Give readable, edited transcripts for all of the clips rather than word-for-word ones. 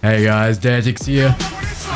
Hey guys, Datix here,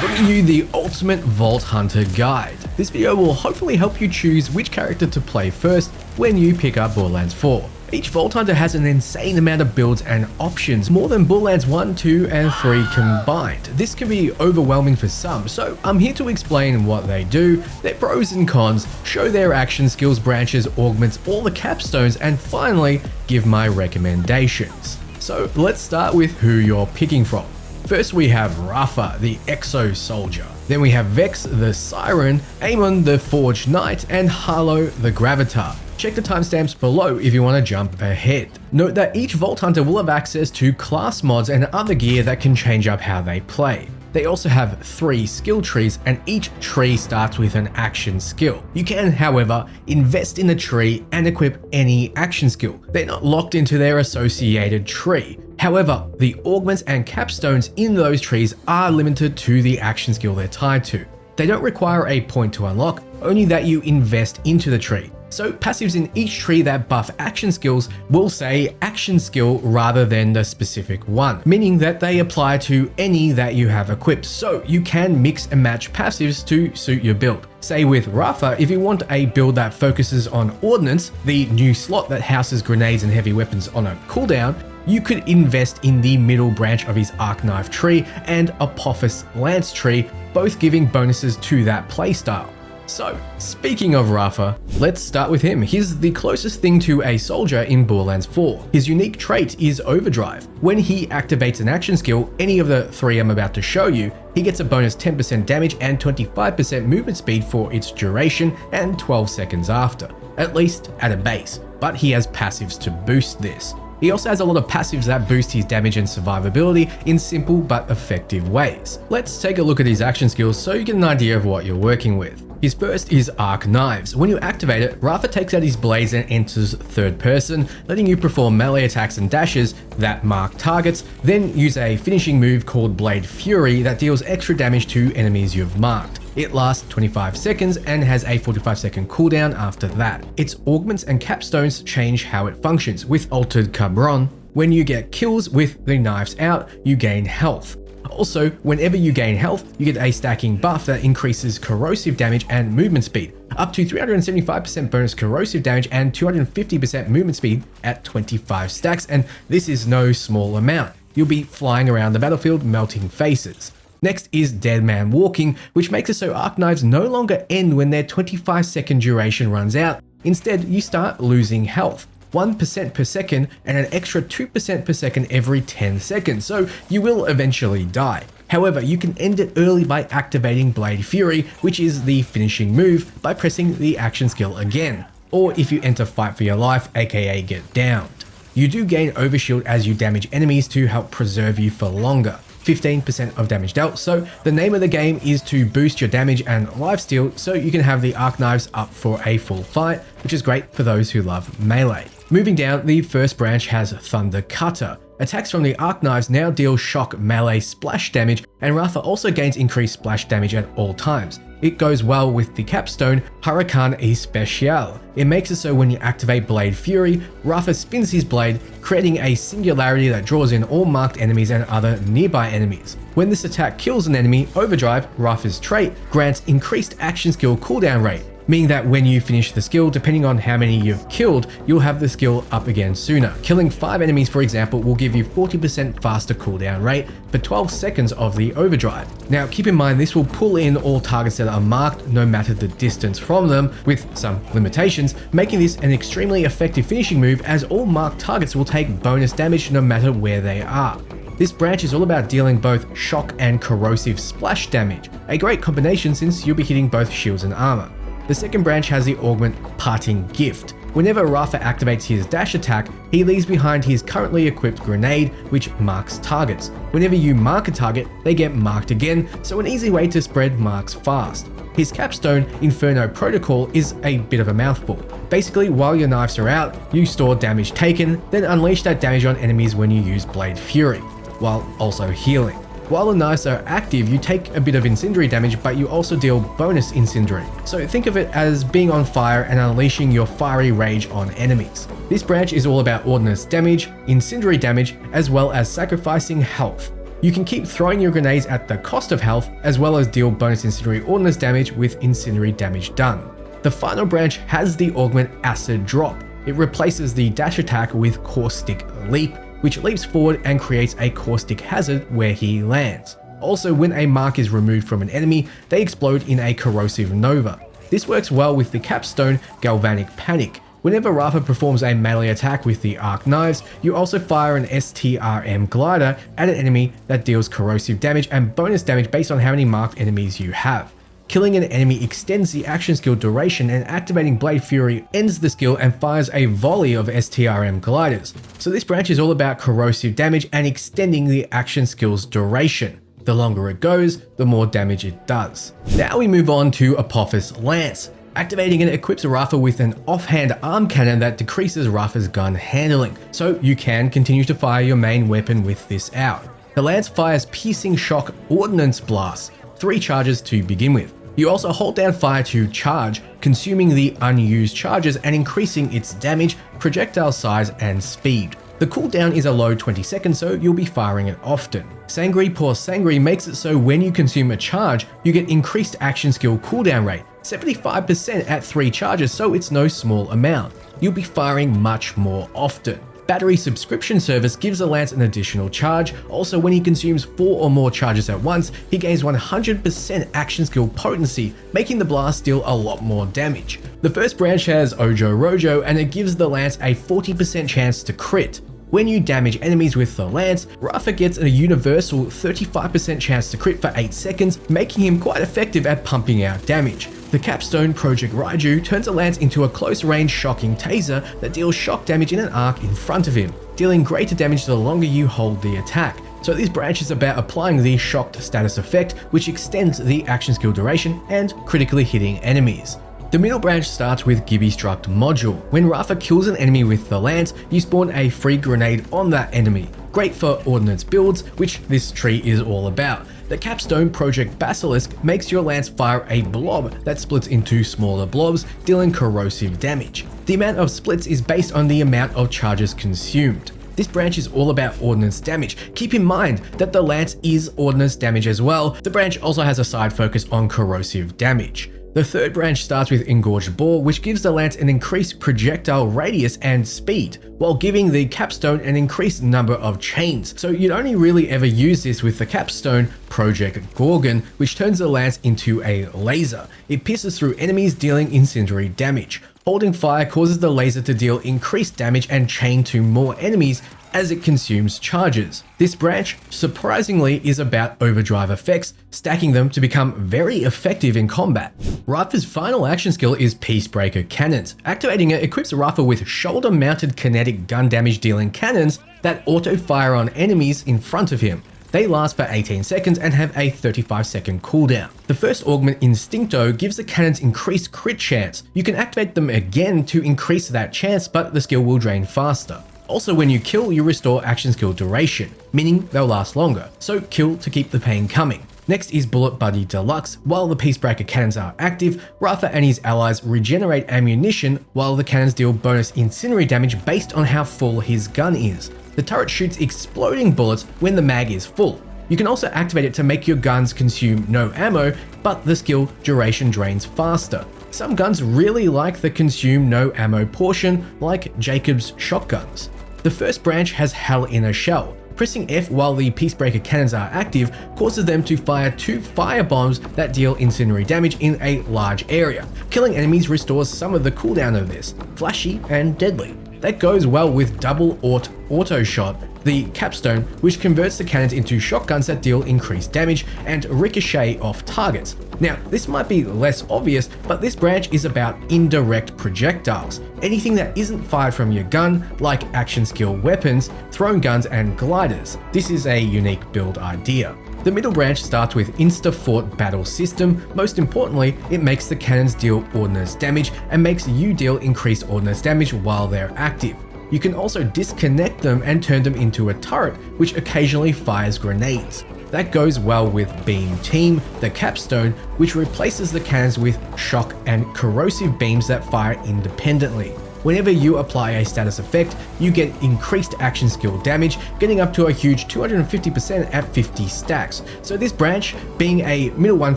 bringing you the Ultimate Vault Hunter Guide. This video will hopefully help you choose which character to play first when you pick up Borderlands 4. Each Vault Hunter has an insane amount of builds and options, more than Borderlands 1, 2 and 3 combined. This can be overwhelming for some, so I'm here to explain what they do, their pros and cons, show their action skills, branches, augments, all the capstones, and finally give my recommendations. So let's start with who you're picking from. First we have Rafa, the Exo Soldier. Then we have Vex, the Siren, Amon, the Forged Knight, and Harlowe, the Gravatar. Check the timestamps below if you want to jump ahead. Note that each Vault Hunter will have access to class mods and other gear that can change up how they play. They also have 3 skill trees, and each tree starts with an action skill. You can, however, invest in the tree and equip any action skill. They're not locked into their associated tree. However, the augments and capstones in those trees are limited to the action skill they're tied to. They don't require a point to unlock, only that you invest into the tree. So passives in each tree that buff action skills will say action skill rather than the specific one, meaning that they apply to any that you have equipped, so you can mix and match passives to suit your build. Say with Rafa, if you want a build that focuses on Ordnance, the new slot that houses grenades and heavy weapons on a cooldown, you could invest in the middle branch of his Arc Knife tree and Apophis Lance tree, both giving bonuses to that playstyle. So, speaking of Rafa, let's start with him. He's the closest thing to a soldier in Borderlands 4. His unique trait is Overdrive. When he activates an action skill, any of the 3 I'm about to show you, he gets a bonus 10% damage and 25% movement speed for its duration and 12 seconds after, at least at a base, but he has passives to boost this. He also has a lot of passives that boost his damage and survivability in simple but effective ways. Let's take a look at his action skills so you get an idea of what you're working with. His first is Arc Knives. When you activate it, Rafa takes out his blades and enters third person, letting you perform melee attacks and dashes that mark targets, then use a finishing move called Blade Fury that deals extra damage to enemies you've marked. It lasts 25 seconds and has a 45-second cooldown after that. Its augments and capstones change how it functions. With Altered Cabron, when you get kills with the knives out, you gain health. Also, whenever you gain health, you get a stacking buff that increases corrosive damage and movement speed, up to 375% bonus corrosive damage and 250% movement speed at 25 stacks, and this is no small amount. You'll be flying around the battlefield melting faces. Next is Dead Man Walking, which makes it so Arc Knives no longer end when their 25-second duration runs out. Instead, you start losing health. 1% per second and an extra 2% per second every 10 seconds, so you will eventually die. However, you can end it early by activating Blade Fury, which is the finishing move, by pressing the action skill again, or if you enter Fight for Your Life, aka Get Downed. You do gain Overshield as you damage enemies to help preserve you for longer. 15% of damage dealt, so the name of the game is to boost your damage and lifesteal so you can have the Arc Knives up for a full fight, which is great for those who love melee. Moving down, the first branch has Thunder Cutter. Attacks from the Arc Knives now deal shock melee splash damage, and Rafa also gains increased splash damage at all times. It goes well with the capstone Hurricane Especial. It makes it so when you activate Blade Fury, Rafa spins his blade, creating a singularity that draws in all marked enemies and other nearby enemies. When this attack kills an enemy, Overdrive, Rafa's trait, grants increased action skill cooldown rate, meaning that when you finish the skill, depending on how many you've killed, you'll have the skill up again sooner. Killing 5 enemies, for example, will give you 40% faster cooldown rate for 12 seconds of the overdrive. Now, keep in mind this will pull in all targets that are marked no matter the distance from them, with some limitations, making this an extremely effective finishing move as all marked targets will take bonus damage no matter where they are. This branch is all about dealing both shock and corrosive splash damage, a great combination since you'll be hitting both shields and armor. The second branch has the augment Parting Gift. Whenever Rafa activates his dash attack, he leaves behind his currently equipped grenade, which marks targets. Whenever you mark a target, they get marked again, so an easy way to spread marks fast. His capstone, Inferno Protocol, is a bit of a mouthful. Basically, while your knives are out, you store damage taken, then unleash that damage on enemies when you use Blade Fury, while also healing. While the knives are active, you take a bit of incendiary damage, but you also deal bonus incendiary. So think of it as being on fire and unleashing your fiery rage on enemies. This branch is all about ordnance damage, incendiary damage, as well as sacrificing health. You can keep throwing your grenades at the cost of health, as well as deal bonus incendiary ordnance damage with incendiary damage done. The final branch has the augment Acid Drop. It replaces the dash attack with Caustic Leap, which leaps forward and creates a caustic hazard where he lands. Also, when a mark is removed from an enemy, they explode in a corrosive nova. This works well with the Capstone Galvanic Panic. Whenever Rafa performs a melee attack with the Arc Knives, you also fire an STRM glider at an enemy that deals corrosive damage and bonus damage based on how many marked enemies you have. Killing an enemy extends the action skill duration, and activating Blade Fury ends the skill and fires a volley of STRM gliders. So this branch is all about corrosive damage and extending the action skill's duration. The longer it goes, the more damage it does. Now we move on to Apophis Lance. Activating it equips Rafa with an offhand arm cannon that decreases Rafa's gun handling, so you can continue to fire your main weapon with this out. The lance fires piercing shock ordnance blasts, 3 charges to begin with. You also hold down fire to charge, consuming the unused charges and increasing its damage, projectile size, and speed. The cooldown is a low 20 seconds, so you'll be firing it often. Sangri Pour Sangri makes it so when you consume a charge, you get increased action skill cooldown rate, 75% at 3 charges, so it's no small amount. You'll be firing much more often. Battery Subscription Service gives the lance an additional charge. Also, when he consumes 4 or more charges at once, he gains 100% action skill potency, making the blast deal a lot more damage. The first branch has Ojo Rojo, and it gives the lance a 40% chance to crit. When you damage enemies with the lance, Rafa gets a universal 35% chance to crit for 8 seconds, making him quite effective at pumping out damage. The Capstone Project Raiju turns a lance into a close-range shocking taser that deals shock damage in an arc in front of him, dealing greater damage the longer you hold the attack. So this branch is about applying the shocked status effect, which extends the action skill duration and critically hitting enemies. The middle branch starts with Gibby Struct module. When Rafa kills an enemy with the lance, you spawn a free grenade on that enemy. Great for ordnance builds, which this tree is all about. The Capstone Project Basilisk makes your lance fire a blob that splits into smaller blobs, dealing corrosive damage. The amount of splits is based on the amount of charges consumed. This branch is all about ordnance damage. Keep in mind that the lance is ordnance damage as well. The branch also has a side focus on corrosive damage. The third branch starts with Engorged Bore, which gives the lance an increased projectile radius and speed, while giving the Capstone an increased number of chains. So you'd only really ever use this with the Capstone Project Gorgon, which turns the lance into a laser. It pierces through enemies, dealing incendiary damage. Holding fire causes the laser to deal increased damage and chain to more enemies as it consumes charges. This branch, surprisingly, is about overdrive effects, stacking them to become very effective in combat. Rafa's final action skill is Peacebreaker Cannons. Activating it equips Rafa with shoulder-mounted kinetic gun damage dealing cannons that auto-fire on enemies in front of him. They last for 18 seconds and have a 35-second cooldown. The first augment, Instincto, gives the cannons increased crit chance. You can activate them again to increase that chance, but the skill will drain faster. Also, when you kill, you restore action skill duration, meaning they'll last longer, so kill to keep the pain coming. Next is Bullet Buddy Deluxe. While the Peacebreaker cannons are active, Rafa and his allies regenerate ammunition while the cannons deal bonus incendiary damage based on how full his gun is. The turret shoots exploding bullets when the mag is full. You can also activate it to make your guns consume no ammo, but the skill duration drains faster. Some guns really like the consume no ammo portion, like Jacob's shotguns. The first branch has Hell in a Shell. Pressing F while the Peacebreaker cannons are active causes them to fire 2 fire bombs that deal incendiary damage in a large area. Killing enemies restores some of the cooldown of this, flashy and deadly. That goes well with Double Auto Shot, the Capstone, which converts the cannons into shotguns that deal increased damage and ricochet off targets. Now, this might be less obvious, but this branch is about indirect projectiles. Anything that isn't fired from your gun, like action skill weapons, thrown guns, and gliders. This is a unique build idea. The middle branch starts with Insta-Fort Battle System. Most importantly, it makes the cannons deal ordnance damage and makes you deal increased ordnance damage while they're active. You can also disconnect them and turn them into a turret, which occasionally fires grenades. That goes well with Beam Team, the Capstone, which replaces the cannons with shock and corrosive beams that fire independently. Whenever you apply a status effect, you get increased action skill damage, getting up to a huge 250% at 50 stacks. So this branch, being a middle one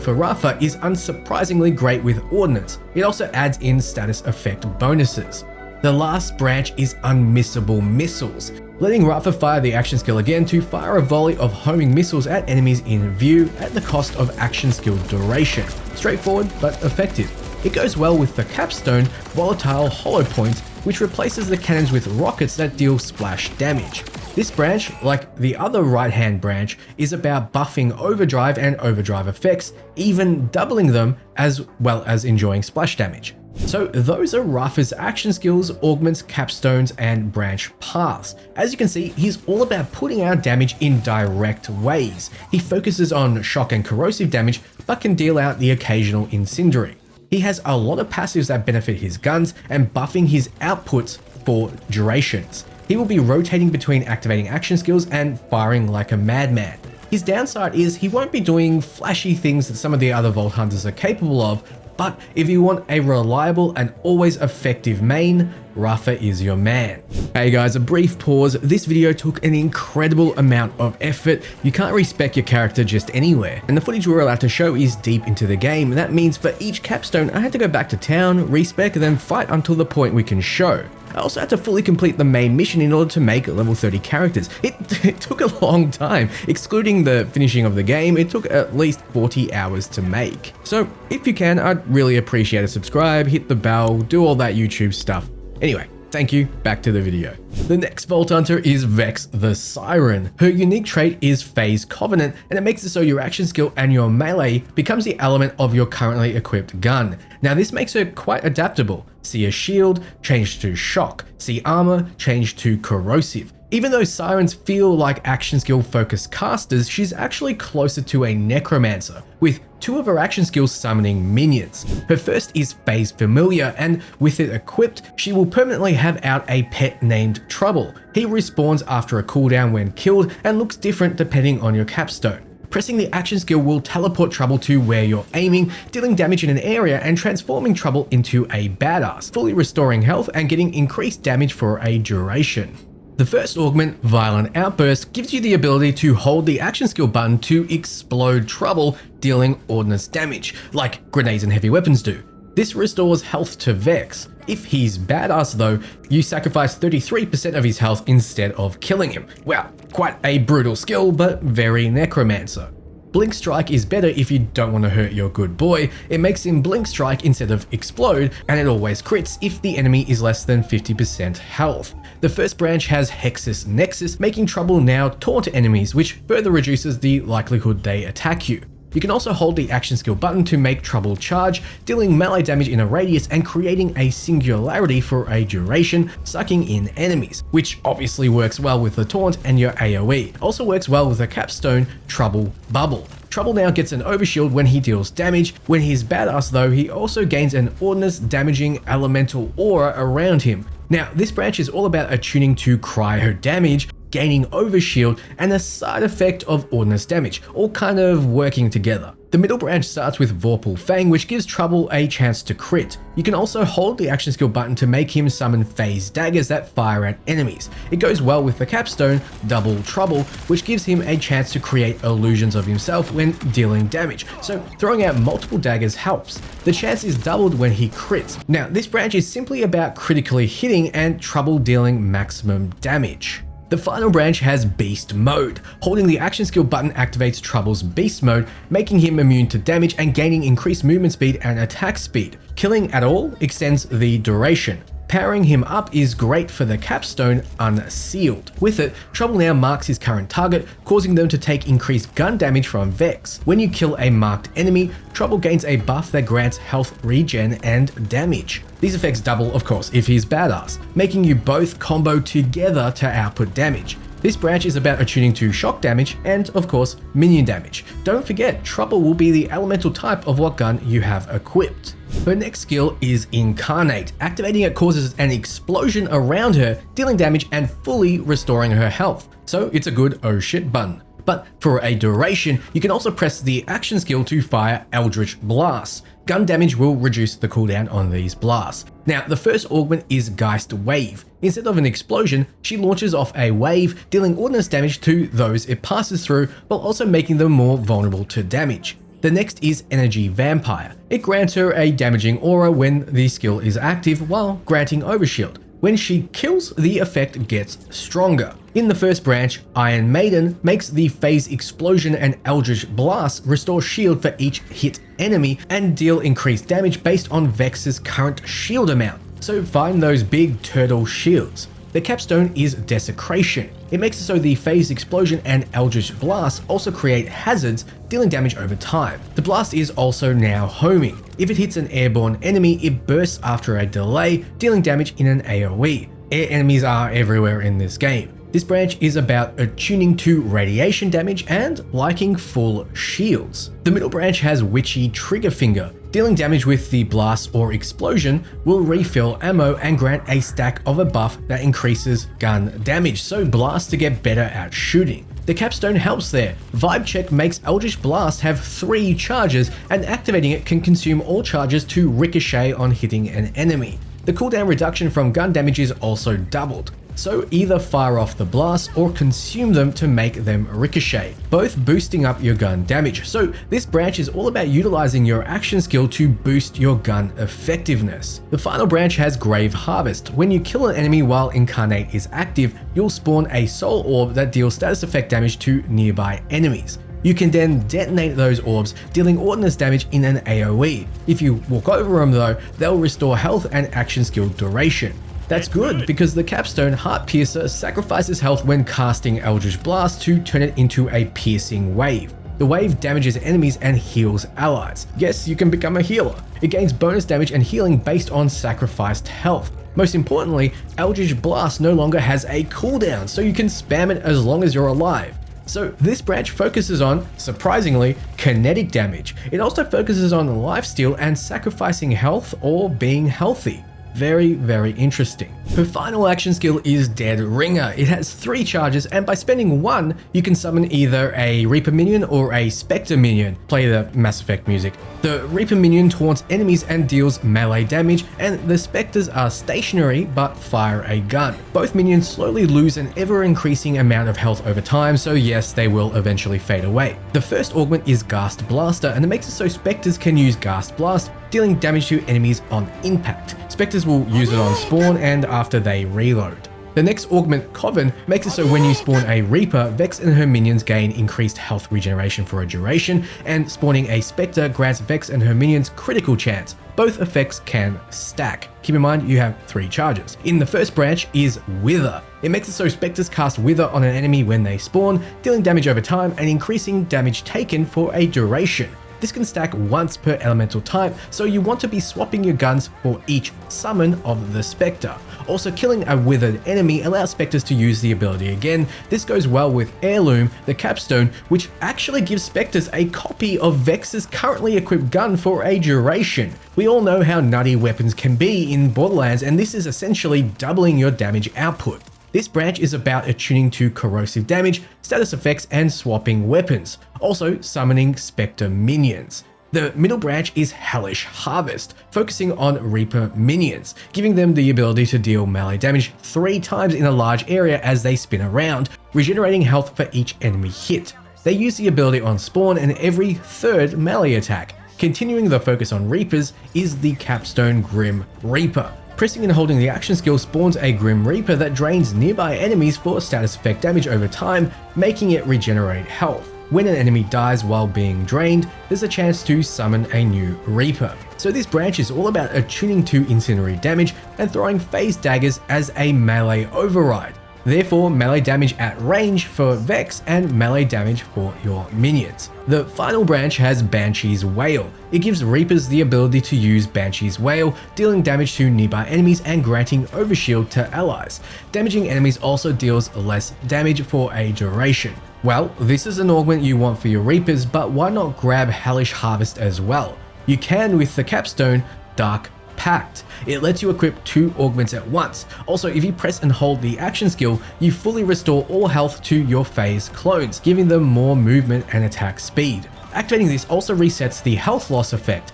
for Rafa, is unsurprisingly great with Ordnance. It also adds in status effect bonuses. The last branch is Unmissable Missiles, letting Rafa fire the action skill again to fire a volley of homing missiles at enemies in view at the cost of action skill duration. Straightforward but effective. It goes well with the Capstone Volatile Hollow Points, which replaces the cannons with rockets that deal splash damage. This branch, like the other right-hand branch, is about buffing overdrive and overdrive effects, even doubling them, as well as enjoying splash damage. So those are Rafa's action skills, augments, capstones, and branch paths. As you can see, he's all about putting out damage in direct ways. He focuses on shock and corrosive damage, but can deal out the occasional incendiary. He has a lot of passives that benefit his guns and buffing his outputs for durations. He will be rotating between activating action skills and firing like a madman. His downside is he won't be doing flashy things that some of the other Vault Hunters are capable of, but if you want a reliable and always effective main, Rafa is your man. Hey guys, a brief pause. This video took an incredible amount of effort. You can't respec your character just anywhere, and the footage we're allowed to show is deep into the game. That means for each capstone, I had to go back to town, respec, and then fight until the point we can show. I also had to fully complete the main mission in order to make level 30 characters. It took a long time. Excluding the finishing of the game, it took at least 40 hours to make. So if you can, I'd really appreciate a subscribe, hit the bell, do all that YouTube stuff. Anyway, thank you, back to the video. The next Vault Hunter is Vex the Siren. Her unique trait is Phase Covenant, and it makes it so your action skill and your melee becomes the element of your currently equipped gun. Now this makes her quite adaptable. See a shield, change to shock. See armor, change to corrosive. Even though Sirens feel like action skill focused casters, she's actually closer to a necromancer, with two of her action skills summoning minions. Her first is Phase Phamiliar, and with it equipped, she will permanently have out a pet named Trouble. He respawns after a cooldown when killed and looks different depending on your capstone. Pressing the action skill will teleport Trouble to where you're aiming, dealing damage in an area and transforming Trouble into a badass, fully restoring health and getting increased damage for a duration. The first augment, Violent Outburst, gives you the ability to hold the action skill button to explode Trouble, dealing ordnance damage, like grenades and heavy weapons do. This restores health to Vex. If he's badass though, you sacrifice 33% of his health instead of killing him. Well, quite a brutal skill, but very necromancer. Blink Strike is better if you don't want to hurt your good boy. It makes him Blink Strike instead of explode, and it always crits if the enemy is less than 50% health. The first branch has Hexus Nexus, making Trouble now taunt enemies, which further reduces the likelihood they attack you. You can also hold the action skill button to make Trouble charge, dealing melee damage in a radius and creating a singularity for a duration, sucking in enemies, which obviously works well with the taunt and your AoE. Also works well with the capstone Trouble Bubble. Trouble now gets an overshield when he deals damage. When he's badass though, he also gains an ordnance damaging elemental aura around him. Now, this branch is all about attuning to cryo damage, gaining overshield, and a side effect of ordnance damage, all kind of working together. The middle branch starts with Vorpal Fang, which gives Trouble a chance to crit. You can also hold the action skill button to make him summon phase daggers that fire at enemies. It goes well with the capstone, Double Trouble, which gives him a chance to create illusions of himself when dealing damage, so throwing out multiple daggers helps. The chance is doubled when he crits. Now, this branch is simply about critically hitting and Trouble dealing maximum damage. The final branch has Beast Mode. Holding the action skill button activates Trouble's Beast Mode, making him immune to damage and gaining increased movement speed and attack speed. Killing at all extends the duration. Powering him up is great for the capstone Unsealed. With it, Trouble now marks his current target, causing them to take increased gun damage from Vex. When you kill a marked enemy, Trouble gains a buff that grants health regen and damage. These effects double, of course, if he's badass, making you both combo together to output damage. This branch is about attuning to shock damage and, of course, minion damage. Don't forget, Trouble will be the elemental type of what gun you have equipped. Her next skill is Incarnate. Activating it causes an explosion around her, dealing damage and fully restoring her health. So it's a good oh shit button. But for a duration, you can also press the action skill to fire Eldritch Blast. Gun damage will reduce the cooldown on these blasts. Now, the first augment is Geist Wave. Instead of an explosion, she launches off a wave, dealing ordnance damage to those it passes through, while also making them more vulnerable to damage. The next is Energy Vampire. It grants her a damaging aura when the skill is active, while granting overshield. When she kills, the effect gets stronger. In the first branch, Iron Maiden makes the Phase Explosion and Eldritch Blast restore shield for each hit enemy and deal increased damage based on Vex's current shield amount. So find those big turtle shields. The capstone is Desecration. It makes it so the Phase Explosion and Eldritch Blast also create hazards, dealing damage over time. The blast is also now homing. If it hits an airborne enemy, it bursts after a delay, dealing damage in an AoE. Air enemies are everywhere in this game. This branch is about attuning to radiation damage and liking full shields. The middle branch has Witchy Trigger Finger. Dealing damage with the blast or explosion will refill ammo and grant a stack of a buff that increases gun damage, so blasts to get better at shooting. The capstone helps there. Vibe Check makes Eldritch Blast have 3 charges, and activating it can consume all charges to ricochet on hitting an enemy. The cooldown reduction from gun damage is also doubled. So either fire off the blast or consume them to make them ricochet, both boosting up your gun damage. So this branch is all about utilizing your action skill to boost your gun effectiveness. The final branch has Grave Harvest. When you kill an enemy while Incarnate is active, you'll spawn a soul orb that deals status effect damage to nearby enemies. You can then detonate those orbs, dealing ordnance damage in an AoE. If you walk over them though, they'll restore health and action skill duration. That's good, because the capstone Heart Piercer sacrifices health when casting Eldritch Blast to turn it into a piercing wave. The wave damages enemies and heals allies. Yes, you can become a healer. It gains bonus damage and healing based on sacrificed health. Most importantly, Eldritch Blast no longer has a cooldown, so you can spam it as long as you're alive. So this branch focuses on, surprisingly, kinetic damage. It also focuses on lifesteal and sacrificing health or being healthy. Very, very interesting. Her final action skill is Dead Ringer. It has 3 charges, and by spending 1, you can summon either a Reaper minion or a Spectre minion. Play the Mass Effect music. The Reaper minion taunts enemies and deals melee damage, and the Spectres are stationary but fire a gun. Both minions slowly lose an ever-increasing amount of health over time, so yes, they will eventually fade away. The first augment is Ghast Blaster, and it makes it so Spectres can use Ghast Blast, dealing damage to enemies on impact. Spectres will use it on spawn and after they reload. The next augment, Coven, makes it so when you spawn a Reaper, Vex and her minions gain increased health regeneration for a duration, and spawning a Spectre grants Vex and her minions critical chance. Both effects can stack. Keep in mind you have 3 charges. In the first branch is Wither. It makes it so Spectres cast Wither on an enemy when they spawn, dealing damage over time and increasing damage taken for a duration. This can stack once per elemental type, so you want to be swapping your guns for each summon of the Spectre. Also, killing a withered enemy allows Spectres to use the ability again. This goes well with Heirloom, the capstone, which actually gives Spectres a copy of Vex's currently equipped gun for a duration. We all know how nutty weapons can be in Borderlands, and this is essentially doubling your damage output. This branch is about attuning to corrosive damage, status effects, and swapping weapons. Also summoning Spectre minions. The middle branch is Hellish Harvest, focusing on Reaper minions, giving them the ability to deal melee damage 3 times in a large area as they spin around, regenerating health for each enemy hit. They use the ability on spawn and every 3rd melee attack. Continuing the focus on Reapers is the capstone Grim Reaper. Pressing and holding the action skill spawns a Grim Reaper that drains nearby enemies for status effect damage over time, making it regenerate health. When an enemy dies while being drained, there's a chance to summon a new Reaper. So this branch is all about attuning to incendiary damage and throwing phase daggers as a melee override. Therefore, melee damage at range for Vex and melee damage for your minions. The final branch has Banshee's Wail. It gives Reapers the ability to use Banshee's Wail, dealing damage to nearby enemies and granting overshield to allies. Damaging enemies also deals less damage for a duration. Well, this is an augment you want for your Reapers, but why not grab Hellish Harvest as well? You can with the capstone Dark Pact. It lets you equip 2 augments at once. Also, if you press and hold the action skill, you fully restore all health to your phase clones, giving them more movement and attack speed. Activating this also resets the health loss effect.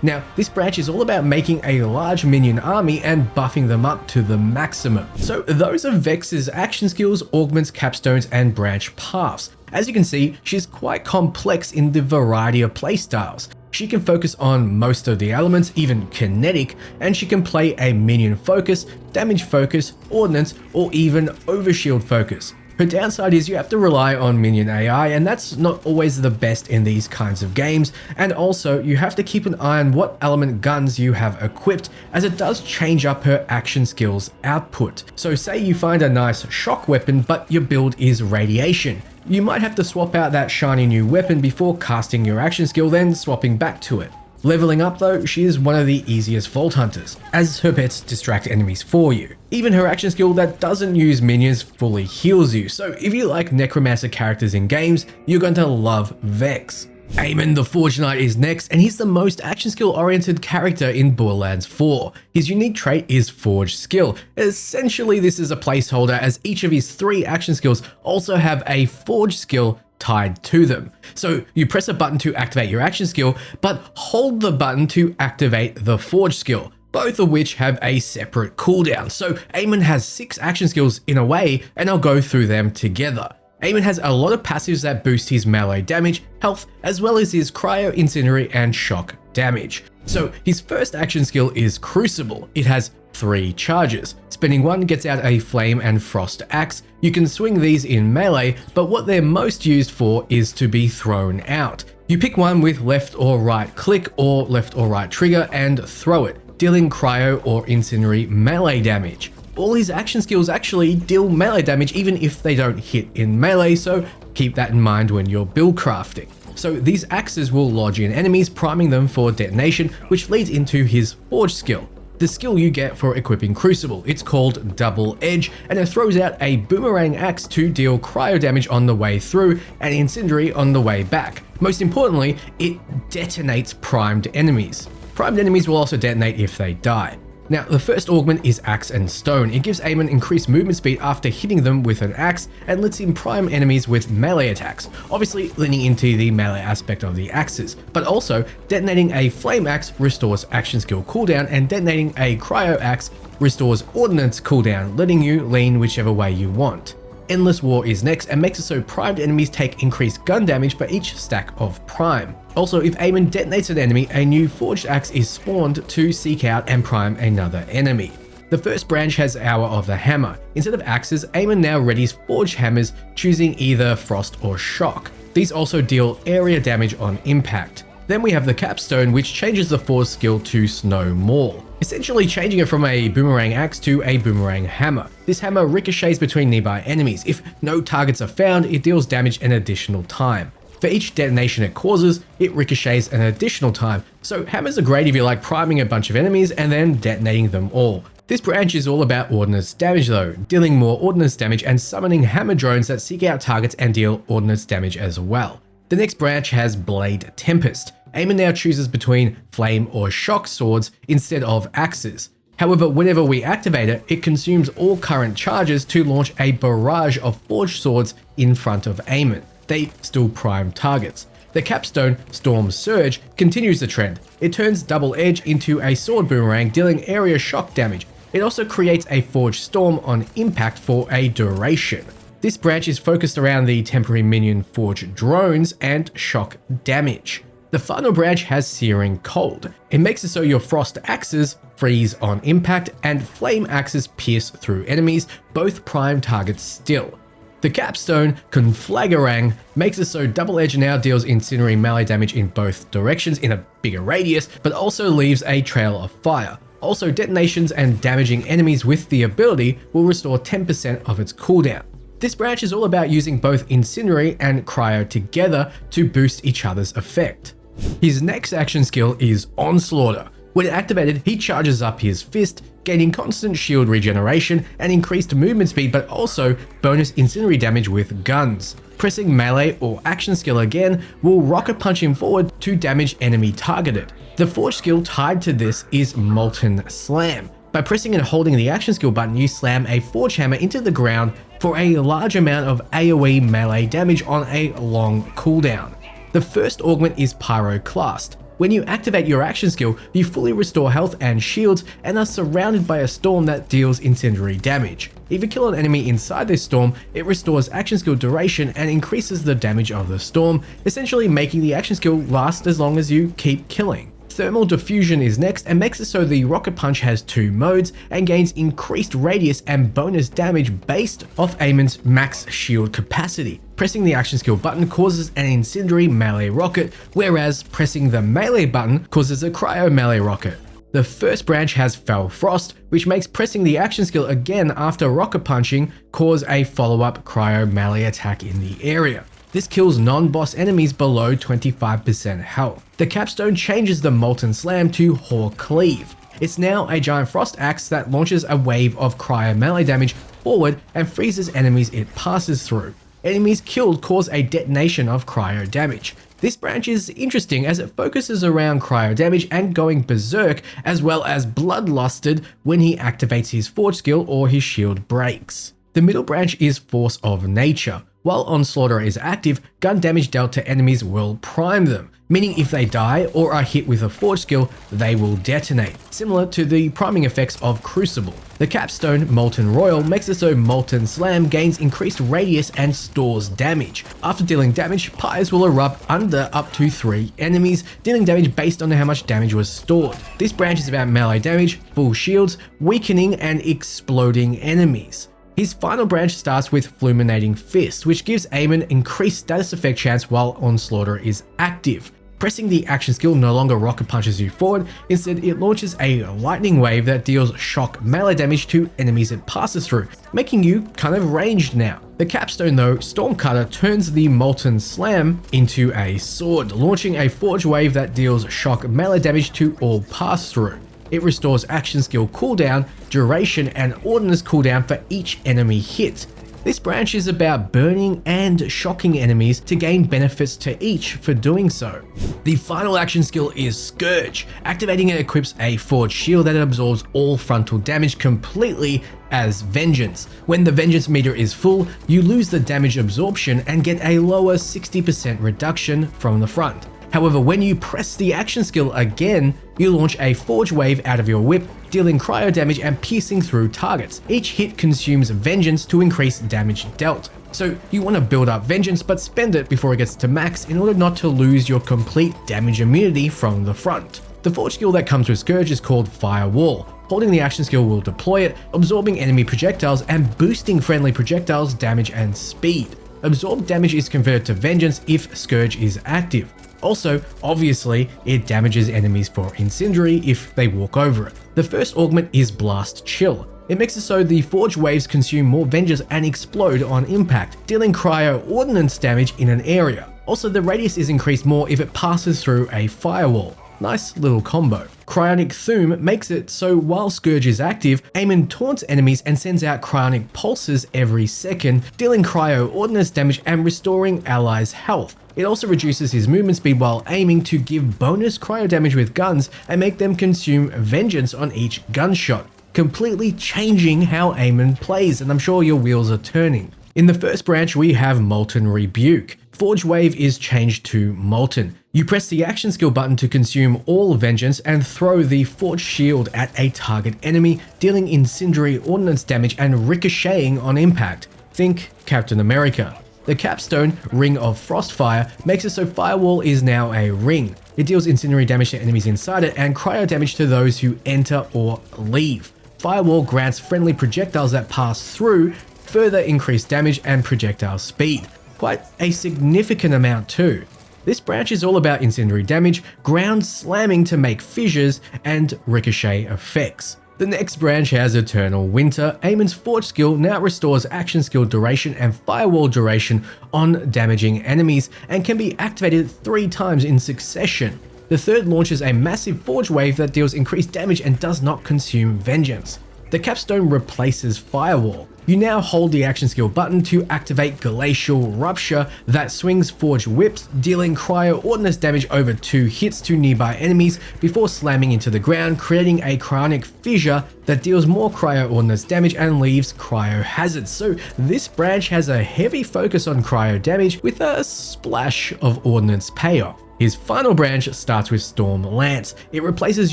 Now, this branch is all about making a large minion army and buffing them up to the maximum. So those are Vex's action skills, augments, capstones, and branch paths. As you can see, she's quite complex in the variety of playstyles. She can focus on most of the elements, even kinetic, and she can play a minion focus, damage focus, ordnance, or even overshield focus. Her downside is you have to rely on minion AI, and that's not always the best in these kinds of games, and also you have to keep an eye on what element guns you have equipped, as it does change up her action skills output. So say you find a nice shock weapon, but your build is radiation. You might have to swap out that shiny new weapon before casting your action skill, then swapping back to it. Leveling up though, she is one of the easiest Vault Hunters, as her pets distract enemies for you. Even her action skill that doesn't use minions fully heals you, so if you like necromancer characters in games, you're going to love Vex. Amon the Forge Knight is next, and he's the most action skill oriented character in Borderlands 4. His unique trait is Forge Skill. Essentially, this is a placeholder, as each of his 3 action skills also have a Forge skill tied to them. So you press a button to activate your action skill, but hold the button to activate the Forge skill, both of which have a separate cooldown. So Amon has 6 action skills in a way, and I'll go through them together. Amon has a lot of passives that boost his melee damage, health, as well as his cryo, incendiary, and shock damage. So his first action skill is Crucible. It has 3 charges. Spending one gets out a flame and frost axe. You can swing these in melee, but what they're most used for is to be thrown out. You pick one with left or right click or left or right trigger and throw it, dealing cryo or incendiary melee damage. All his action skills actually deal melee damage even if they don't hit in melee, so keep that in mind when you're build crafting. So these axes will lodge in enemies, priming them for detonation, which leads into his Forge skill. The skill you get for equipping Crucible. It's called Double Edge, and it throws out a boomerang axe to deal cryo damage on the way through and incendiary on the way back. Most importantly, it detonates primed enemies. Primed enemies will also detonate if they die. Now, the first augment is Axe and Stone. It gives Amon increased movement speed after hitting them with an axe and lets him prime enemies with melee attacks, obviously leaning into the melee aspect of the axes, but also detonating a flame axe restores action skill cooldown, and detonating a cryo axe restores ordnance cooldown, letting you lean whichever way you want. Endless War is next and makes it so primed enemies take increased gun damage for each stack of prime. Also, if Amon detonates an enemy, a new forged axe is spawned to seek out and prime another enemy. The first branch has Hour of the Hammer. Instead of axes, Amon now readies forged hammers, choosing either frost or shock. These also deal area damage on impact. Then we have the Capstone, which changes the Forge skill to Snow Maul, essentially changing it from a boomerang axe to a boomerang hammer. This hammer ricochets between nearby enemies. If no targets are found, it deals damage an additional time. For each detonation it causes, it ricochets an additional time. So hammers are great if you like priming a bunch of enemies and then detonating them all. This branch is all about ordnance damage though, dealing more ordnance damage and summoning hammer drones that seek out targets and deal ordnance damage as well. The next branch has Blade Tempest. Amon now chooses between flame or shock swords instead of axes. However, whenever we activate it, it consumes all current charges to launch a barrage of forged swords in front of Amon. They still prime targets. The Capstone, Storm Surge, continues the trend. It turns Double Edge into a sword boomerang, dealing area shock damage. It also creates a Forged Storm on impact for a duration. This branch is focused around the temporary minion Forge drones and shock damage. The final branch has Searing Cold. It makes it so your frost axes freeze on impact and flame axes pierce through enemies, both prime targets still. The Capstone, Conflagrang, makes it so Double Edge now deals incendiary melee damage in both directions in a bigger radius, but also leaves a trail of fire. Also, detonations and damaging enemies with the ability will restore 10% of its cooldown. This branch is all about using both incendiary and cryo together to boost each other's effect. His next action skill is Onslaughter. When activated, he charges up his fist, gaining constant shield regeneration and increased movement speed, but also bonus incendiary damage with guns. Pressing melee or action skill again will rocket punch him forward to damage enemy targeted. The forge skill tied to this is Molten Slam. By pressing and holding the action skill button, you slam a Forge Hammer into the ground for a large amount of AoE melee damage on a long cooldown. The first augment is Pyroclast. When you activate your action skill, you fully restore health and shields and are surrounded by a storm that deals incendiary damage. If you kill an enemy inside this storm, it restores action skill duration and increases the damage of the storm, essentially making the action skill last as long as you keep killing. Thermal Diffusion is next and makes it so the Rocket Punch has 2 modes and gains increased radius and bonus damage based off Amon's max shield capacity. Pressing the action skill button causes an incendiary melee rocket, whereas pressing the melee button causes a cryo melee rocket. The first branch has Fell Frost, which makes pressing the action skill again after rocket punching cause a follow-up cryo melee attack in the area. This kills non-boss enemies below 25% health. The capstone changes the Molten Slam to Hoar Cleave. It's now a giant frost axe that launches a wave of cryo melee damage forward and freezes enemies it passes through. Enemies killed cause a detonation of cryo damage. This branch is interesting as it focuses around cryo damage and going berserk, as well as bloodlusted when he activates his forge skill or his shield breaks. The middle branch is Force of Nature. While Onslaughter is active, gun damage dealt to enemies will prime them, meaning if they die or are hit with a forge skill, they will detonate, similar to the priming effects of Crucible. The capstone, Molten Royal, makes it so Molten Slam gains increased radius and stores damage. After dealing damage, pyres will erupt under up to 3 enemies, dealing damage based on how much damage was stored. This branch is about melee damage, full shields, weakening and exploding enemies. His final branch starts with Fulminating Fist, which gives Amon increased status effect chance while Onslaughter is active. Pressing the action skill no longer rocket punches you forward, instead it launches a lightning wave that deals shock melee damage to enemies it passes through, making you kind of ranged now. The capstone though, Stormcutter turns the Molten Slam into a sword, launching a forge wave that deals shock melee damage to all pass through. It restores action skill cooldown, duration, and ordnance cooldown for each enemy hit. This branch is about burning and shocking enemies to gain benefits to each for doing so. The final action skill is Scourge. Activating it equips a forged shield that absorbs all frontal damage completely as Vengeance. When the Vengeance meter is full, you lose the damage absorption and get a lower 60% reduction from the front. However, when you press the action skill again, you launch a forge wave out of your whip, dealing cryo damage and piercing through targets. Each hit consumes Vengeance to increase damage dealt. So you want to build up Vengeance but spend it before it gets to max in order not to lose your complete damage immunity from the front. The forge skill that comes with Scourge is called Firewall. Holding the action skill will deploy it, absorbing enemy projectiles and boosting friendly projectiles damage and speed. Absorbed damage is converted to Vengeance if Scourge is active. Also, obviously, it damages enemies for incendiary if they walk over it. The first augment is Blast Chill. It makes it so the forge waves consume more Vengeance and explode on impact, dealing cryo ordnance damage in an area. Also, the radius is increased more if it passes through a firewall. Nice little combo. Cryonic Thume makes it so while Scourge is active, Amon taunts enemies and sends out cryonic pulses every second, dealing cryo ordnance damage and restoring allies' health. It also reduces his movement speed while aiming to give bonus cryo damage with guns and make them consume Vengeance on each gunshot, completely changing how Amon plays, and I'm sure your wheels are turning. In the first branch, we have Molten Rebuke. Forge Wave is changed to Molten. You press the action skill button to consume all Vengeance and throw the Forge Shield at a target enemy, dealing incendiary ordnance damage and ricocheting on impact. Think Captain America. The capstone, Ring of Frostfire, makes it so Firewall is now a ring. It deals incendiary damage to enemies inside it and cryo damage to those who enter or leave. Firewall grants friendly projectiles that pass through further increased damage and projectile speed. Quite a significant amount too. This branch is all about incendiary damage, ground slamming to make fissures, and ricochet effects. The next branch has Eternal Winter. Amon's Forge skill now restores action skill duration and firewall duration on damaging enemies and can be activated 3 times in succession. The third launches a massive Forge wave that deals increased damage and does not consume Vengeance. The capstone replaces Firewall. You now hold the action skill button to activate Glacial Rupture that swings Forged Whips, dealing cryo ordnance damage over 2 hits to nearby enemies before slamming into the ground, creating a cryonic fissure that deals more cryo ordnance damage and leaves cryo hazards. So this branch has a heavy focus on cryo damage with a splash of ordnance payoff. His final branch starts with Storm Lance. It replaces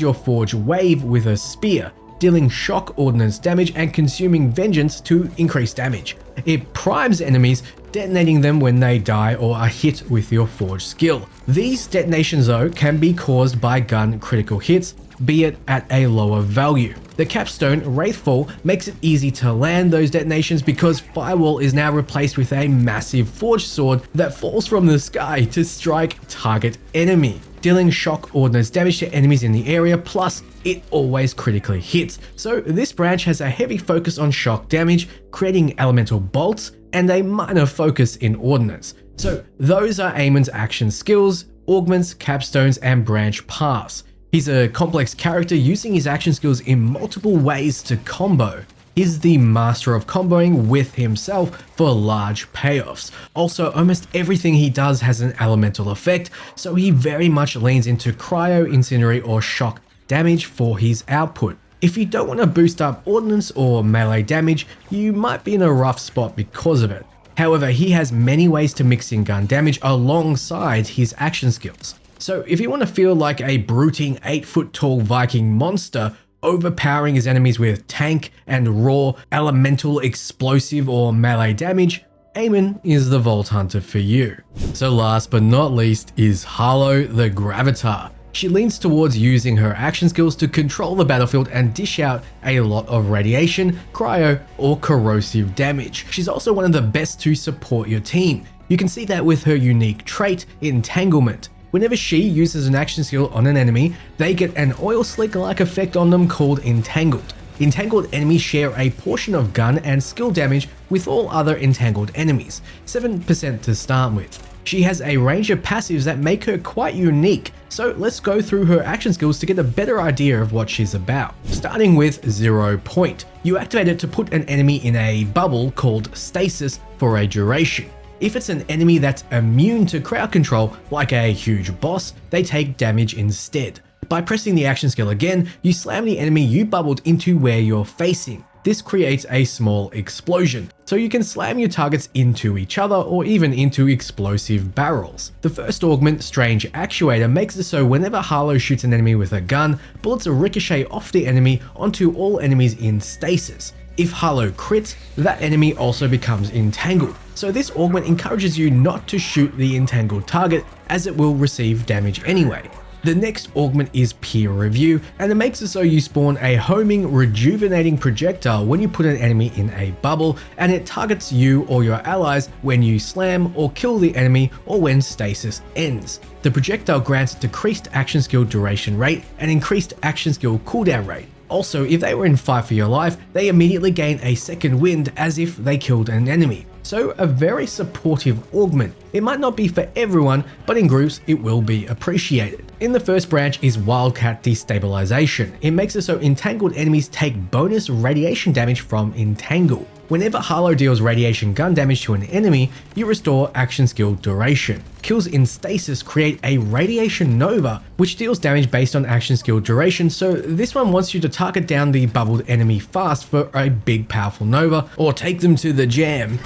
your Forge Wave with a spear, dealing shock ordnance damage and consuming vengeance to increase damage. It primes enemies, detonating them when they die or are hit with your Forge skill. These detonations though can be caused by gun critical hits, be it at a lower value. The capstone, Wraithfall, makes it easy to land those detonations because Firewall is now replaced with a massive Forged Sword that falls from the sky to strike target enemy, dealing shock ordnance damage to enemies in the area, plus it always critically hits. So this branch has a heavy focus on shock damage, creating elemental bolts, and a minor focus in ordnance. So those are Amon's action skills, augments, capstones, and branch paths. He's a complex character using his action skills in multiple ways to combo. He's the master of comboing with himself for large payoffs. Also, almost everything he does has an elemental effect, so he very much leans into cryo, incendiary, or shock damage for his output. If you don't want to boost up ordnance or melee damage, you might be in a rough spot because of it. However, he has many ways to mix in gun damage alongside his action skills. So if you want to feel like a brooding 8-foot tall Viking monster, overpowering his enemies with tank and raw, elemental, explosive, or melee damage, Amon is the Vault Hunter for you. So last but not least is Harlowe the Gravatar. She leans towards using her action skills to control the battlefield and dish out a lot of radiation, cryo, or corrosive damage. She's also one of the best to support your team. You can see that with her unique trait, Entanglement. Whenever she uses an action skill on an enemy, they get an oil slick-like effect on them called Entangled. Entangled enemies share a portion of gun and skill damage with all other entangled enemies, 7% to start with. She has a range of passives that make her quite unique, so let's go through her action skills to get a better idea of what she's about. Starting with 0 Point. You activate it to put an enemy in a bubble called Stasis for a duration. If it's an enemy that's immune to crowd control, like a huge boss, they take damage instead. By pressing the action skill again, you slam the enemy you bubbled into where you're facing. This creates a small explosion, so you can slam your targets into each other or even into explosive barrels. The first augment, Strange Actuator, makes it so whenever Harlowe shoots an enemy with a gun, bullets ricochet off the enemy onto all enemies in stasis. If Harlowe crits, that enemy also becomes entangled. So this augment encourages you not to shoot the entangled target, as it will receive damage anyway. The next augment is Peer Review, and it makes it so you spawn a homing, rejuvenating projectile when you put an enemy in a bubble, and it targets you or your allies when you slam or kill the enemy or when stasis ends. The projectile grants decreased action skill duration rate and increased action skill cooldown rate. Also, if they were in fight for your life, they immediately gain a second wind as if they killed an enemy. So a very supportive augment. It might not be for everyone, but in groups it will be appreciated. In the first branch is Wildcat Destabilization. It makes it so entangled enemies take bonus radiation damage from Entangle. Whenever Harlowe deals radiation gun damage to an enemy, you restore action skill duration. Kills in stasis create a radiation nova, which deals damage based on action skill duration, so this one wants you to target down the bubbled enemy fast for a big powerful nova, or take them to the jam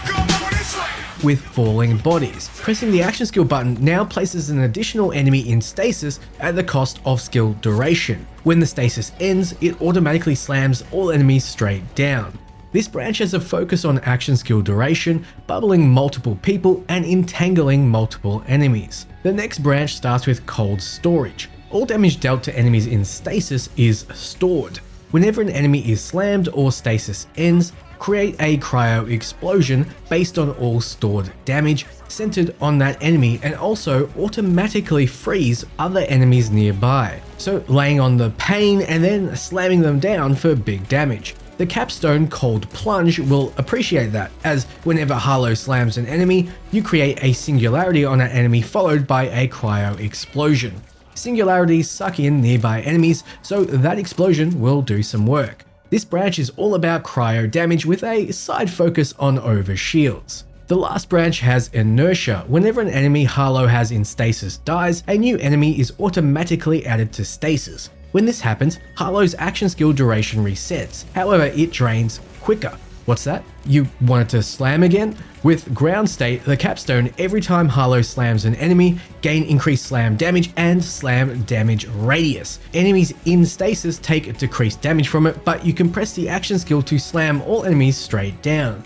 with falling bodies. Pressing the action skill button now places an additional enemy in stasis at the cost of skill duration. When the stasis ends, it automatically slams all enemies straight down. This branch has a focus on action skill duration, bubbling multiple people, and entangling multiple enemies. The next branch starts with Cold Storage. All damage dealt to enemies in stasis is stored. Whenever an enemy is slammed or stasis ends, create a cryo explosion based on all stored damage centered on that enemy, and also automatically freeze other enemies nearby, so laying on the pain and then slamming them down for big damage. The capstone Cold Plunge will appreciate that, as whenever Harlowe slams an enemy, you create a singularity on that enemy followed by a cryo explosion. Singularities suck in nearby enemies, so that explosion will do some work. This branch is all about cryo damage with a side focus on over shields. The last branch has inertia. Whenever an enemy Harlowe has in stasis dies, a new enemy is automatically added to stasis. When this happens, Harlowe's action skill duration resets, however it drains quicker. What's that? You wanted to slam again? With ground state, the capstone, every time Harlowe slams an enemy, gain increased slam damage and slam damage radius. Enemies in stasis take decreased damage from it, but you can press the action skill to slam all enemies straight down.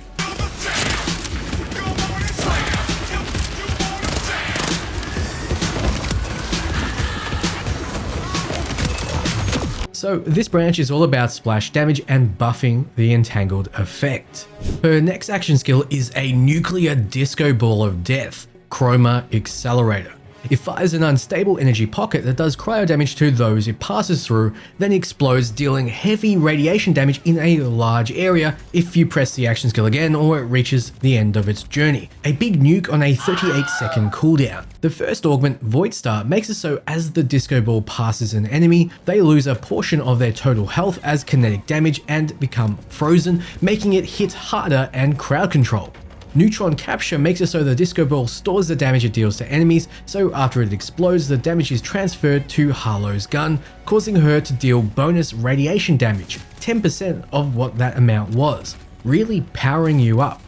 So this branch is all about splash damage and buffing the entangled effect. Her next action skill is a nuclear disco ball of death, Chroma Accelerator. It fires an unstable energy pocket that does cryo damage to those it passes through, then explodes, dealing heavy radiation damage in a large area if you press the action skill again or it reaches the end of its journey. A big nuke on a 38-second cooldown. The first augment, Void Star, makes it so as the disco ball passes an enemy, they lose a portion of their total health as kinetic damage and become frozen, making it hit harder and crowd control. Neutron Capture makes it so the disco ball stores the damage it deals to enemies, so after it explodes, the damage is transferred to Harlowe's gun, causing her to deal bonus radiation damage, 10% of what that amount was, really powering you up.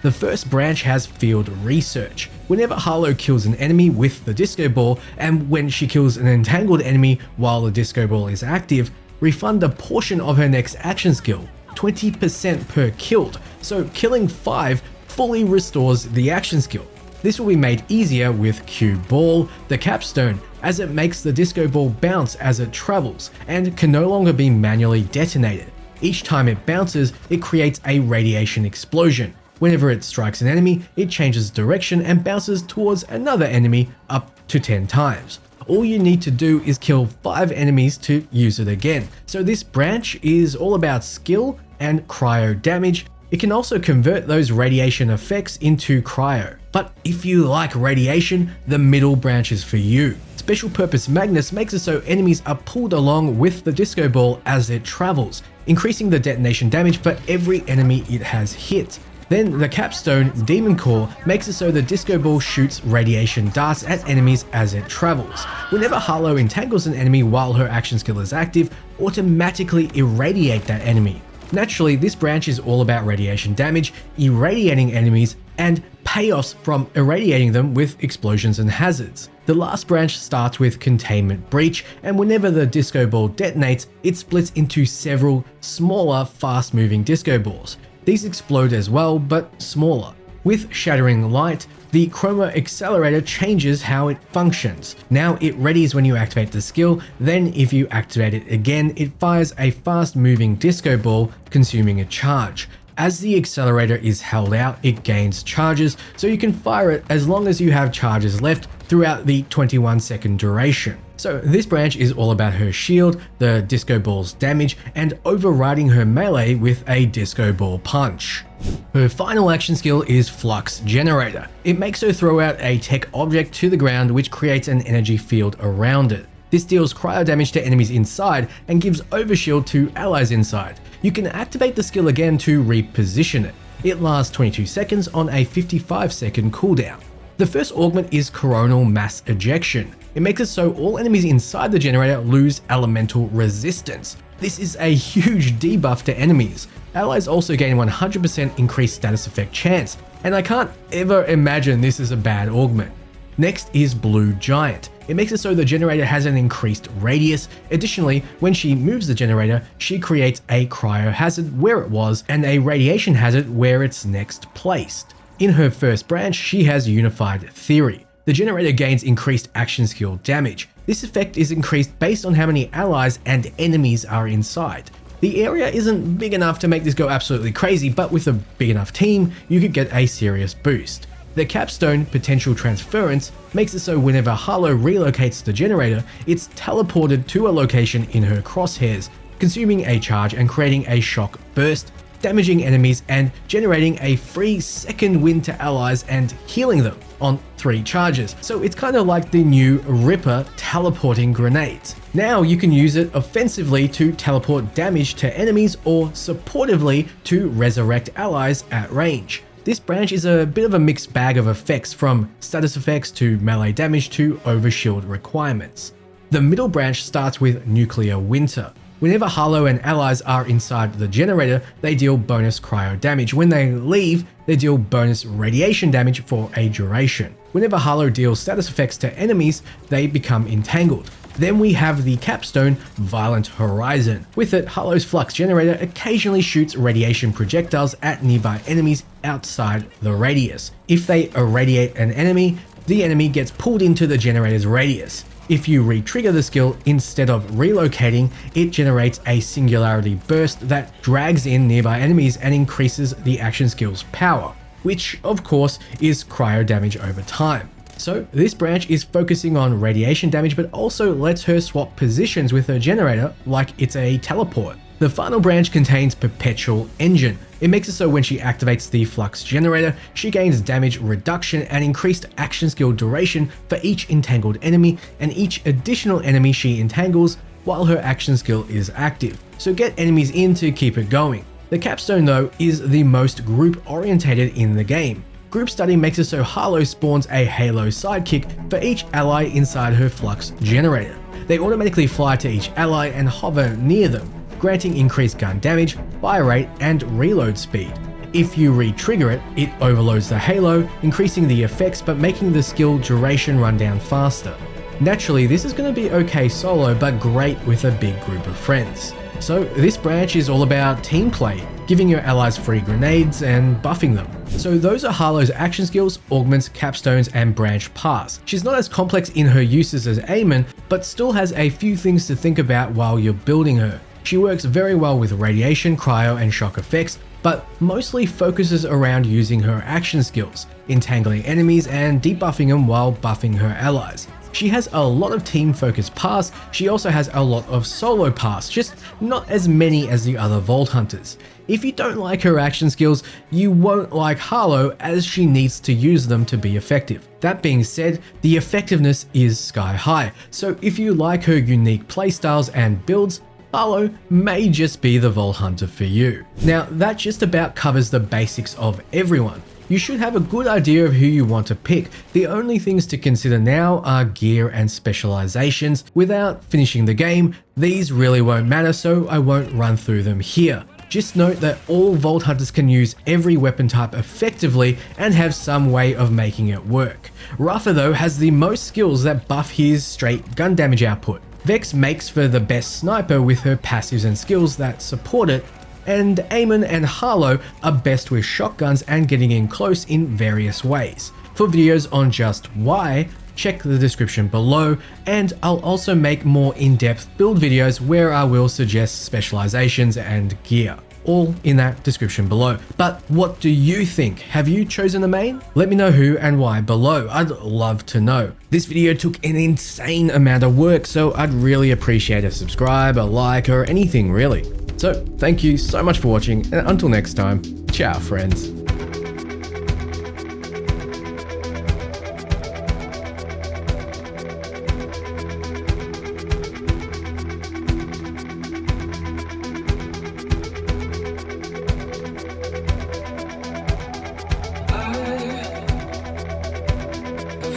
The first branch has Field Research. Whenever Harlowe kills an enemy with the disco ball, and when she kills an entangled enemy while the disco ball is active, refund a portion of her next action skill. 20% per killed, so killing 5 fully restores the action skill. This will be made easier with Q Ball, the capstone, as it makes the disco ball bounce as it travels and can no longer be manually detonated. Each time it bounces, it creates a radiation explosion. Whenever it strikes an enemy, it changes direction and bounces towards another enemy up to 10 times. All you need to do is kill 5 enemies to use it again. So this branch is all about skill and cryo damage. It can also convert those radiation effects into cryo. But if you like radiation, the middle branch is for you. Special Purpose Magnus makes it so enemies are pulled along with the disco ball as it travels, increasing the detonation damage for every enemy it has hit. Then the capstone, Demon Core, makes it so the disco ball shoots radiation darts at enemies as it travels. Whenever Harlowe entangles an enemy while her action skill is active, automatically irradiate that enemy. Naturally, this branch is all about radiation damage, irradiating enemies, and payoffs from irradiating them with explosions and hazards. The last branch starts with Containment Breach, and whenever the disco ball detonates, it splits into several smaller, fast-moving disco balls. These explode as well, but smaller. With Shattering Light, the Chroma Accelerator changes how it functions. Now it readies when you activate the skill, then if you activate it again, it fires a fast-moving disco ball, consuming a charge. As the accelerator is held out, it gains charges, so you can fire it as long as you have charges left throughout the 21-second duration. So this branch is all about her shield, the disco ball's damage, and overriding her melee with a disco ball punch. Her final action skill is Flux Generator. It makes her throw out a tech object to the ground which creates an energy field around it. This deals cryo damage to enemies inside and gives overshield to allies inside. You can activate the skill again to reposition it. It lasts 22 seconds on a 55-second cooldown. The first augment is Coronal Mass Ejection. It makes it so all enemies inside the generator lose elemental resistance. This is a huge debuff to enemies. Allies also gain 100% increased status effect chance, and I can't ever imagine this is a bad augment. Next is Blue Giant. It makes it so the generator has an increased radius. Additionally, when she moves the generator, she creates a cryo hazard where it was and a radiation hazard where it's next placed. In her first branch, she has Unified Theory. The generator gains increased action skill damage. This effect is increased based on how many allies and enemies are inside. The area isn't big enough to make this go absolutely crazy, but with a big enough team, you could get a serious boost. The capstone, Potential Transference, makes it so whenever Harlowe relocates the generator, it's teleported to a location in her crosshairs, consuming a charge and creating a shock burst, damaging enemies and generating a free second wind to allies and healing them on 3 charges. So it's kind of like the new Ripper teleporting grenades. Now you can use it offensively to teleport damage to enemies or supportively to resurrect allies at range. This branch is a bit of a mixed bag of effects, from status effects to melee damage to overshield requirements. The middle branch starts with Nuclear Winter. Whenever Harlowe and allies are inside the generator, they deal bonus cryo damage. When they leave, they deal bonus radiation damage for a duration. Whenever Harlowe deals status effects to enemies, they become entangled. Then we have the capstone Violent Horizon. With it, Harlowe's Flux Generator occasionally shoots radiation projectiles at nearby enemies outside the radius. If they irradiate an enemy, the enemy gets pulled into the generator's radius. If you re-trigger the skill, instead of relocating, it generates a singularity burst that drags in nearby enemies and increases the action skill's power, which of course is cryo damage over time. So this branch is focusing on radiation damage, but also lets her swap positions with her generator like it's a teleport. The final branch contains Perpetual Engine. It makes it so when she activates the Flux Generator, she gains damage reduction and increased action skill duration for each entangled enemy and each additional enemy she entangles while her action skill is active. So get enemies in to keep it going. The capstone though is the most group orientated in the game. Group Study makes it so Harlowe spawns a Halo sidekick for each ally inside her Flux Generator. They automatically fly to each ally and hover near them, granting increased gun damage, fire rate, and reload speed. If you re-trigger it, it overloads the Halo, increasing the effects but making the skill duration run down faster. Naturally, this is going to be okay solo, but great with a big group of friends. So this branch is all about team play, giving your allies free grenades and buffing them. So those are Harlowe's action skills, augments, capstones, and branch paths. She's not as complex in her uses as Amon, but still has a few things to think about while you're building her. She works very well with radiation, cryo, and shock effects, but mostly focuses around using her action skills, entangling enemies and debuffing them while buffing her allies. She has a lot of team-focused paths. She also has a lot of solo paths, just not as many as the other Vault Hunters. If you don't like her action skills, you won't like Harlowe, as she needs to use them to be effective. That being said, the effectiveness is sky high, so if you like her unique playstyles and builds, Harlowe may just be the Vault Hunter for you. Now, that just about covers the basics of everyone. You should have a good idea of who you want to pick. The only things to consider now are gear and specializations. Without finishing the game, these really won't matter, so I won't run through them here. Just note that all Vault Hunters can use every weapon type effectively and have some way of making it work. Rafa though has the most skills that buff his straight gun damage output. Vex makes for the best sniper with her passives and skills that support it, and Amon and Harlowe are best with shotguns and getting in close in various ways. For videos on just why, check the description below, and I'll also make more in-depth build videos where I will suggest specializations and gear. All in that description below. But what do you think? Have you chosen a main? Let me know who and why below. I'd love to know. This video took an insane amount of work, so I'd really appreciate a subscribe, a like, or anything really. So thank you so much for watching, and until next time, ciao friends.